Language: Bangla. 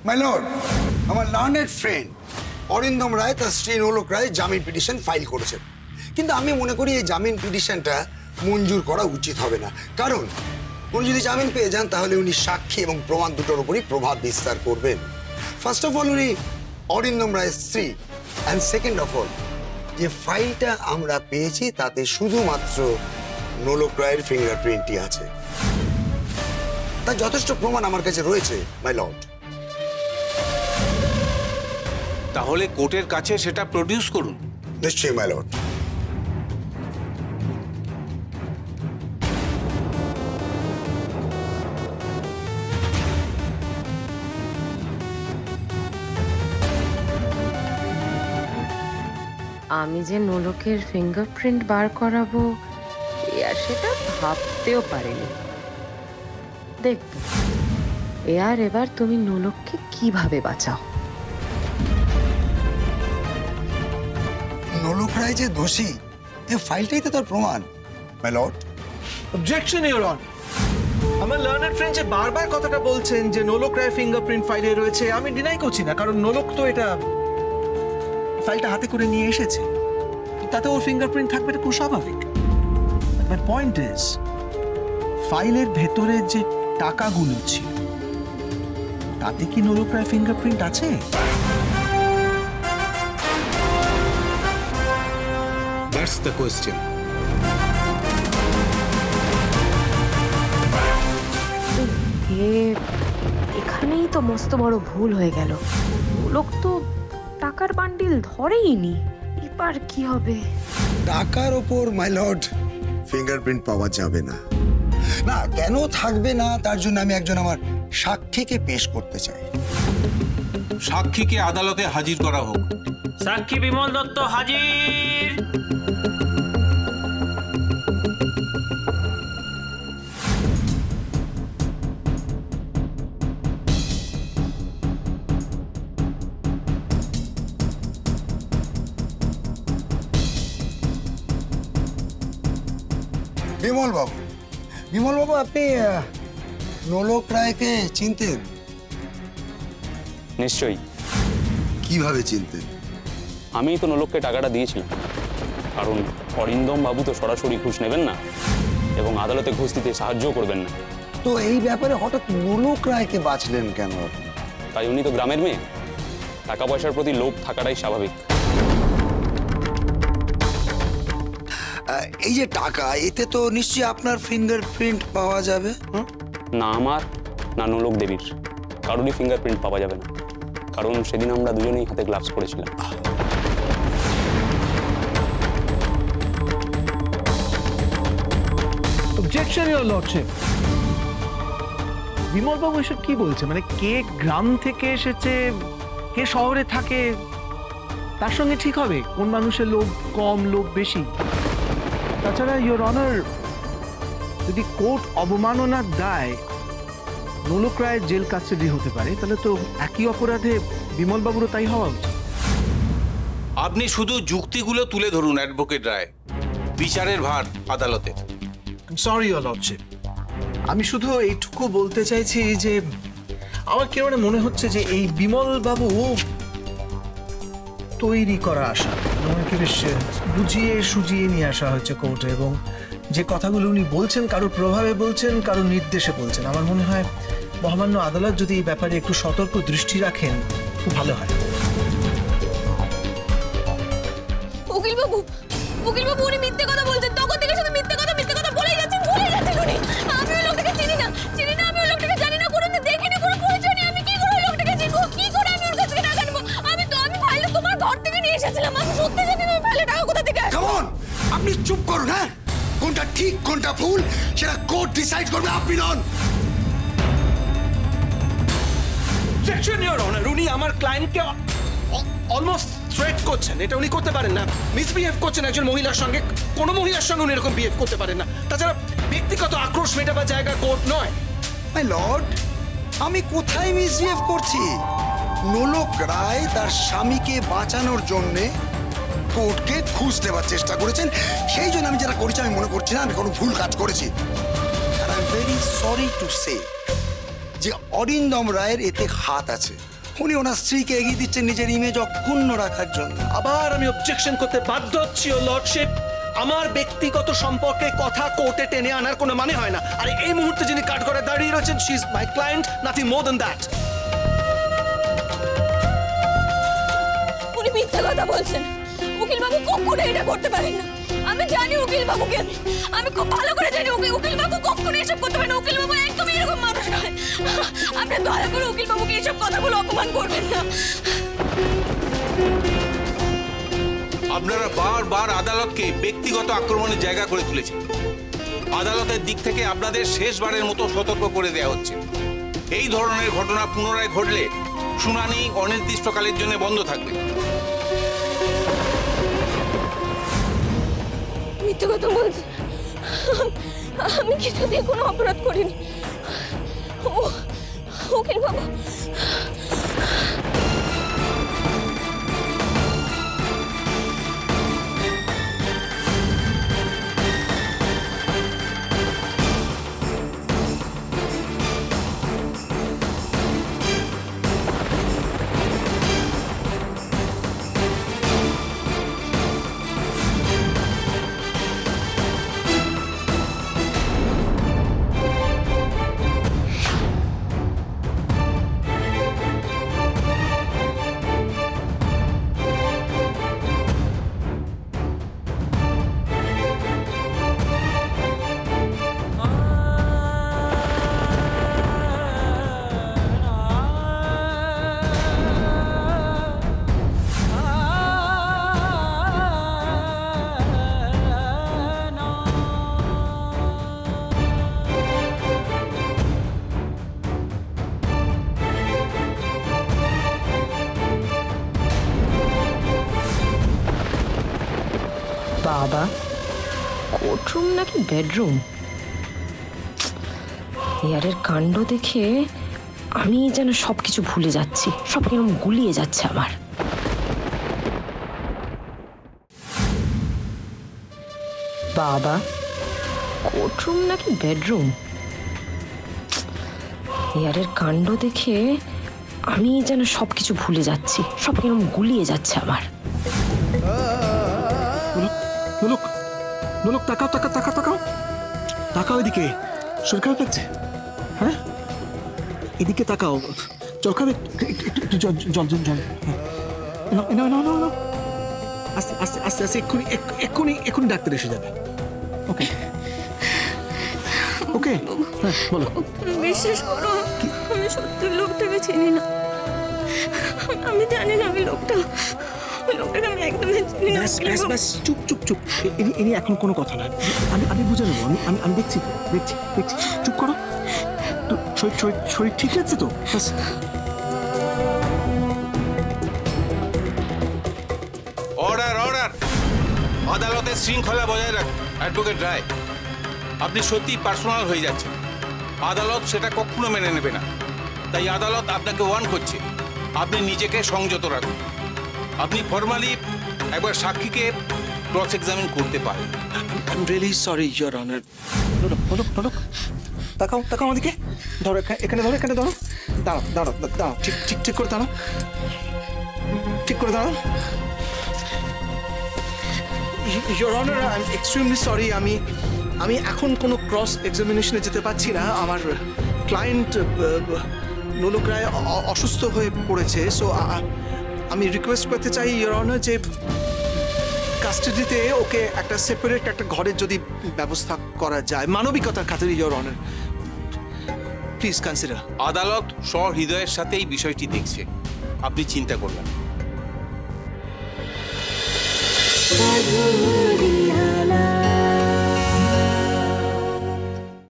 মাই লর্ড, আমার লার্নেড ফ্রেন্ড অরিন্দম রায় তার স্ত্রী নোলক রায় জামিন পিটিশন ফাইল করেছেন, কিন্তু আমি মনে করি এই জামিন পিটিশনটা মঞ্জুর করা উচিত হবে না। কারণ উনি যদি জামিন পেয়ে যান তাহলে উনি সাক্ষী এবং প্রমাণ দুটোর উপরই প্রভাব বিস্তার করবেন। ফার্স্ট অফ অল উনি অরিন্দম রায়ের স্ত্রী, অ্যান্ড সেকেন্ড অফ অল যে ফাইলটা আমরা পেয়েছি তাতে শুধুমাত্র নোলক রায়ের ফিঙ্গারপ্রিন্টই আছে। তার যথেষ্ট প্রমাণ আমার কাছে রয়েছে মাই লর্ড। তাহলে কোর্টের কাছে সেটা প্রডিউস করুন। নিশ্চয়ই মাই লর্ড। আমি যে নোলকের ফিঙ্গারপ্রিন্ট বার করাবো আর সেটা ভাবতেও পারিনি। দেখব এবার তুমি নোলককে কিভাবে বাঁচাও। নোলক রায় যে দোষী এই ফাইলটাই তো তার প্রমাণ my lord. Objection your honour. আমার লার্নার ফ্রেন্ড যে বারবার কথাটা বলছেন যে নোলক রায় ফিঙ্গারপ্রিন্ট ফাইলে রয়েছে, আমি ডিনাই করছি না, কারণ নোলক তো এটা ফাইলটা হাতে করে নিয়ে এসেছে, তাতে ওর ফিঙ্গারপ্রিন্ট থাকবে, এটা খুব স্বাভাবিক। বাট পয়েন্ট ইজ ফাইলের ভেতরে যে টাকাগুলো ছিল তাতে কি নোলক রায় ফিঙ্গারপ্রিন্ট আছে? That's the question. এখানেই তো মস্ত বড় ভুল হয়ে গেল। লোক তো টাকার বান্ডিল ধরেইনি, এবার কি হবে? টাকার ওপর মাই লর্ড ফিঙ্গারপ্রিন্ট পাওয়া যাবে না। না, কেন থাকবে না তার জন্য আমি একজন আমার সাক্ষীকে পেশ করতে চাই। সাক্ষীকে আদালতে হাজির করা হোক। সাক্ষী বিমল দত্ত হাজির। বিমল বাবু, আপনি নোলক রায়কে চিনতেন? নিশ্চয়ই। কিভাবে চিনতেন? আমি তো নোলককে টাকাটা দিয়েছিলাম, কারণ অরিন্দম বাবু তো সরাসরি ঘুষ নেবেন না এবং আদালতে ঘুষ দিতে সাহায্য করবেন না। তো এই ব্যাপারে হঠাৎ নোলক রায়কে বাঁচলেন কেন আপনি? তাই উনি তো গ্রামের মেয়ে, টাকা পয়সার প্রতি লোভ থাকাটাই স্বাভাবিক। এই যে টাকা, এতে তো নিশ্চয়ই আপনার ফিঙ্গারপ্রিন্ট পাওয়া যাবে। না আমার না নোলক দেবীর কারোরই ফিঙ্গারপ্রিন্ট পাওয়া যাবে না, কারণ সেদিন আমরা দুজনেই হাতে গ্লাভস পরেছিলাম। Objection your lordship. বিমল বাবু এসব কি বলছে? মানে কে গ্রাম থেকে এসেছে, কে শহরে থাকে, তার সঙ্গে ঠিক হবে কোন মানুষের লোভ কম লোভ বেশি? তাছাড়া ইওর অনার, যদি কোর্ট অবমাননার দায় নোলক রায়ের জেল কাস্টাডি হতে পারে, তাহলে তো একই অপরাধে বিমল বাবুরও তাই হওয়া উচিত। আপনি শুধু যুক্তিগুলো তুলে ধরুন অ্যাডভোকেট রায়, বিচারের ভার আদালতের। সরি ইওর লর্ডশিপ, আমি শুধু এইটুকু বলতে চাইছি যে আমার কেন মনে হচ্ছে যে এই বিমল বাবু তৈরি করা আসা, ওনাকে বেশ বুঝিয়ে সুজিয়ে নিয়ে আসা হয়েছে কোর্টে, এবং যে কথাগুলো উনি বলছেন কারোর প্রভাবে বলছেন, কারোর নির্দেশে বলছেন। আমার মনে হয় মহামান্য আদালত যদি এই ব্যাপারে একটু সতর্ক দৃষ্টি রাখেন খুব ভালো হয়। উকিল বাবু উনি মিথ্যে কথা বলছেন, তখন থেকে শুধু মিথ্যে কথা বলেই যাচ্ছেন উনি। আমি ওই লোকটাকে চিনি না, আমি ওই লোকটাকে জানি না, কোনোদিন দেখিনি, কোনো পরিচয় নেই। আমি কি করে ওই লোকটাকে চিনবো? কি করে আমি ওর কাছ থেকে টাকা নেবো? আমি ফাইলটা তোমার ঘর থেকে নিয়ে এসেছিলাম, আমি সত্যি জানি না ওই ফাইলে টাকা কোথা থেকে। কেমন? আপনি চুপ করুন। হ্যাঁ, কোনটা ঠিক কোনটা ভুল সেটা কোর্ট ডিসাইড করবে, আপনি নন। অবজেকশন ইওর অনার, উনি আমার ক্লায়েন্টকে অলমোস্ট থ্রেট করছেন। এটা উনি করতে পারেন না। মিসবিহেভ করছেন একজন মহিলার সঙ্গে, কোনো মহিলার সঙ্গে উনি এরকম বিহেভ করতে পারেন না। তাছাড়া ব্যক্তিগত আক্রোশ মেটাবার জায়গা কোর্ট নয়। মাই লর্ড, আমি কোথায় মিসবিহেভ করছি? নোলক রায় তার স্বামীকে বাঁচানোর জন্যে কোর্টকে ঘুষ দেওয়ার চেষ্টা করেছেন, সেই জন্য আমি যেটা করেছি আমি মনে করছি না আমি কোনো ভুল কাজ করেছি। আর I am very sorry to say যে অরিন্দম রায়ের এতে হাত আছে। উনি ওনার স্ত্রীকে এগিয়ে দিচ্ছেন নিজের ইমেজ অক্ষুণ্ণ রাখার জন্য। আবার আমি অবজেকশন করতে বাধ্য হচ্ছি ও লর্ডশিপ। আমার ব্যক্তিগত সম্পর্কে কথা কোর্টে টেনে আনার কোনো মানে হয় না। আর এই মুহূর্তে যিনি কাঠগড়ায় দাঁড়িয়ে রয়েছেন, she is my client, nothing more than that. উনি মিথ্যা কথা বলছেন। উকিল বাবু কখনো এটা করতে পারেন না। আমি জানি উকিল বাবুকে, আমি খুব ভালো করে জানি উকিল বাবু কখনো এসব করতে পারেন না। উকিল বাবু একদমই এরকম মানুষ নয়। আপনি দয়া করে উকিল বাবুকে এইসব কথাগুলো অপমান করবেন না। আপনারা বারবার আদালতকে ব্যক্তিগত আক্রমণের জায়গা করে তুলেছেন। আদালতের দিক থেকে আপনাদের শেষবারের মতো সতর্ক করে দেওয়া হচ্ছে, এই ধরনের ঘটনা পুনরায় ঘটলে শুনানি অনির্দিষ্টকালের জন্য বন্ধ থাকবে। মিথ্যে কথা বলছি। আমি কিছুতেই কোনো অপরাধ করিনি। উকিল বাবু, বাবা, কোর্টরুম নাকি বেডরুম? ইয়ারের কাণ্ড দেখে আমি যেন সবকিছু ভুলে যাচ্ছি, সব কিরকম গুলিয়ে যাচ্ছে আমার। বাবা, কোর্টরুম নাকি বেডরুম? ইয়ারের কাণ্ড দেখে আমি যেন সবকিছু ভুলে যাচ্ছি, সব কিরকম গুলিয়ে যাচ্ছে আমার। নোলক, নোলক, তাকাও তাকাও তাকাও তাকাও তাকাও এদিকে। শরীর খারাপ লাগছে? হ্যাঁ, এদিকে তাকাও। জল খাবে? একটু জল জল জল জল। আস্তে আস্তে আস্তে আস্তে, এক্ষুনি এক্ষুনি এক্ষুনি ডাক্তার এসে যাবে। ওকে ওকে, হ্যাঁ বলো। বিশ্বাস করো, আমি সত্যি লোকটাকে চিনি না। আমি জানি না আমি লোকটাকে আমি একদমই চিনি না। ব্যাস ব্যাস, চুপ চুপ চুপ। ইনি এখন কোনো কথা না, আমি বুঝে নেবো। আমি দেখছি দেখছি দেখছি। চুপ করো। শরীর ঠিক আছে তো? ব্যাস। Order order. আদালতের শৃঙ্খলা বজায় রাখ অ্যাডভোকেট রায়। আপনি সত্যি পার্সোনাল হয়ে যাচ্ছেন, আদালত সেটা কখনো মেনে নেবে না। তাই আদালত আপনাকে ওয়ার্ন করছে, আপনি নিজেকে সংযত রাখুন। আপনি ফর্মালি একবার সাক্ষীকে ক্রস এক্সামিন করতে পারেন। I am really sorry your honour. নোলক নোলক নোলক, তাকাও তাকাও আমাদেরকে। ধরো এখানে ধরো, এখানে ধরো। দাঁড়াও দাঁড়াও দাঁড়াও, ঠিক ঠিক ঠিক করে দাঁড়াও, ঠিক করে দাঁড়াও। Your honour, I am extremely sorry. আমি এখন কোনো ক্রস এক্সামিনেশনে যেতে পারছি না। আমার ক্লায়েন্ট নোলক রায় অসুস্থ হয়ে পড়েছে। সো আমি রিকোয়েস্ট করতে চাই ইওর অনার যে কাস্টাডিতে ওকে একটা সেপারেট একটা ঘরের যদি ব্যবস্থা করা যায়, মানবিকতার খাতিরে ইওর অনার, প্লিজ কনসিডার। আদালত সহৃদয়ের সাথে এই বিষয়টি দেখছে, আপনি চিন্তা করবেন।